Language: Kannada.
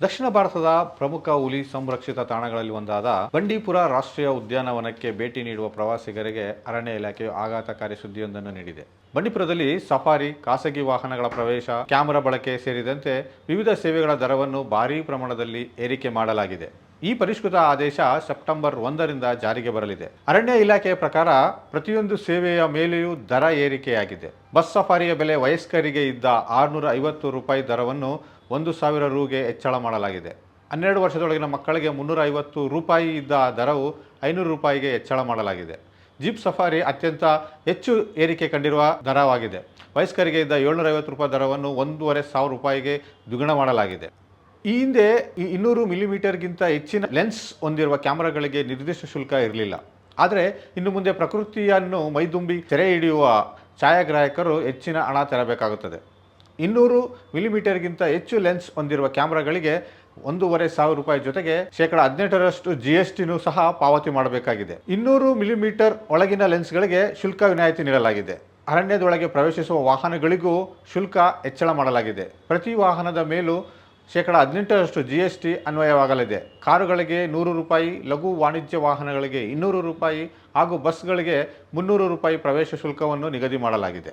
ದಕ್ಷಿಣ ಭಾರತದ ಪ್ರಮುಖ ಹುಲಿ ಸಂರಕ್ಷಿತ ತಾಣಗಳಲ್ಲಿ ಒಂದಾದ ಬಂಡೀಪುರ ರಾಷ್ಟ್ರೀಯ ಉದ್ಯಾನವನಕ್ಕೆ ಭೇಟಿ ನೀಡುವ ಪ್ರವಾಸಿಗರಿಗೆ ಅರಣ್ಯ ಇಲಾಖೆಯು ಆಘಾತಕಾರಿ ಸುದ್ದಿಯೊಂದನ್ನು ನೀಡಿದೆ. ಬಂಡೀಪುರದಲ್ಲಿ ಸಫಾರಿ, ಖಾಸಗಿ ವಾಹನಗಳ ಪ್ರವೇಶ, ಕ್ಯಾಮೆರಾ ಬಳಕೆ ಸೇರಿದಂತೆ ವಿವಿಧ ಸೇವೆಗಳ ದರವನ್ನು ಭಾರೀ ಪ್ರಮಾಣದಲ್ಲಿ ಏರಿಕೆ ಮಾಡಲಾಗಿದೆ. ಈ ಪರಿಷ್ಕೃತ ಆದೇಶ ಸೆಪ್ಟೆಂಬರ್ 1ರಿಂದ ಜಾರಿಗೆ ಬರಲಿದೆ. ಅರಣ್ಯ ಇಲಾಖೆಯ ಪ್ರಕಾರ ಪ್ರತಿಯೊಂದು ಸೇವೆಯ ಮೇಲೆಯೂ ದರ ಏರಿಕೆಯಾಗಿದೆ. ಬಸ್ ಸಫಾರಿಯ ಬೆಲೆ ವಯಸ್ಕರಿಗೆ ಇದ್ದ 650 ರೂಪಾಯಿ ದರವನ್ನು 1,000 ರೂಗೆ ಹೆಚ್ಚಳ ಮಾಡಲಾಗಿದೆ. 12 ವರ್ಷದೊಳಗಿನ ಮಕ್ಕಳಿಗೆ 350 ರೂಪಾಯಿ ಇದ್ದ ದರವು 500 ರೂಪಾಯಿಗೆ ಹೆಚ್ಚಳ ಮಾಡಲಾಗಿದೆ. ಜೀಪ್ ಸಫಾರಿ ಅತ್ಯಂತ ಹೆಚ್ಚು ಏರಿಕೆ ಕಂಡಿರುವ ದರವಾಗಿದೆ. ವಯಸ್ಕರಿಗೆ ಇದ್ದ 750 ರೂಪಾಯಿ ದರವನ್ನು 1,500 ರೂಪಾಯಿಗೆ ದ್ವಿಗುಣ ಮಾಡಲಾಗಿದೆ. ಈ ಹಿಂದೆ 200 ಮಿಲಿಮೀಟರ್ಗಿಂತ ಹೆಚ್ಚಿನ ಲೆನ್ಸ್ ಹೊಂದಿರುವ ಕ್ಯಾಮೆರಾಗಳಿಗೆ ನಿರ್ದಿಷ್ಟ ಶುಲ್ಕ ಇರಲಿಲ್ಲ. ಆದರೆ ಇನ್ನು ಮುಂದೆ ಪ್ರಕೃತಿಯನ್ನು ಮೈದುಂಬಿ ಸೆರೆ ಹಿಡಿಯುವ ಛಾಯಾಗ್ರಾಹಕರು ಹೆಚ್ಚಿನ ಹಣ ತೆರಬೇಕಾಗುತ್ತದೆ. 200 ಮಿಲಿಮೀಟರ್ಗಿಂತ ಹೆಚ್ಚು ಲೆನ್ಸ್ ಹೊಂದಿರುವ ಕ್ಯಾಮೆರಾಗಳಿಗೆ 1,500 ರೂಪಾಯಿ ಜೊತೆಗೆ 18% GSTನೂ ಸಹ ಪಾವತಿ ಮಾಡಬೇಕಾಗಿದೆ. 200 ಮಿಲಿಮೀಟರ್ ಒಳಗಿನ ಲೆನ್ಸ್ಗಳಿಗೆ ಶುಲ್ಕ ವಿನಾಯಿತಿ ನೀಡಲಾಗಿದೆ. ಅರಣ್ಯದೊಳಗೆ ಪ್ರವೇಶಿಸುವ ವಾಹನಗಳಿಗೂ ಶುಲ್ಕ ಹೆಚ್ಚಳ ಮಾಡಲಾಗಿದೆ. ಪ್ರತಿ ವಾಹನದ ಮೇಲೂ 18% GST ಅನ್ವಯವಾಗಲಿದೆ. ಕಾರುಗಳಿಗೆ 100 ರೂಪಾಯಿ, ಲಘು ವಾಣಿಜ್ಯ ವಾಹನಗಳಿಗೆ 200 ರೂಪಾಯಿ ಹಾಗೂ ಬಸ್ಗಳಿಗೆ 300 ರೂಪಾಯಿ ಪ್ರವೇಶ ಶುಲ್ಕವನ್ನು ನಿಗದಿ ಮಾಡಲಾಗಿದೆ.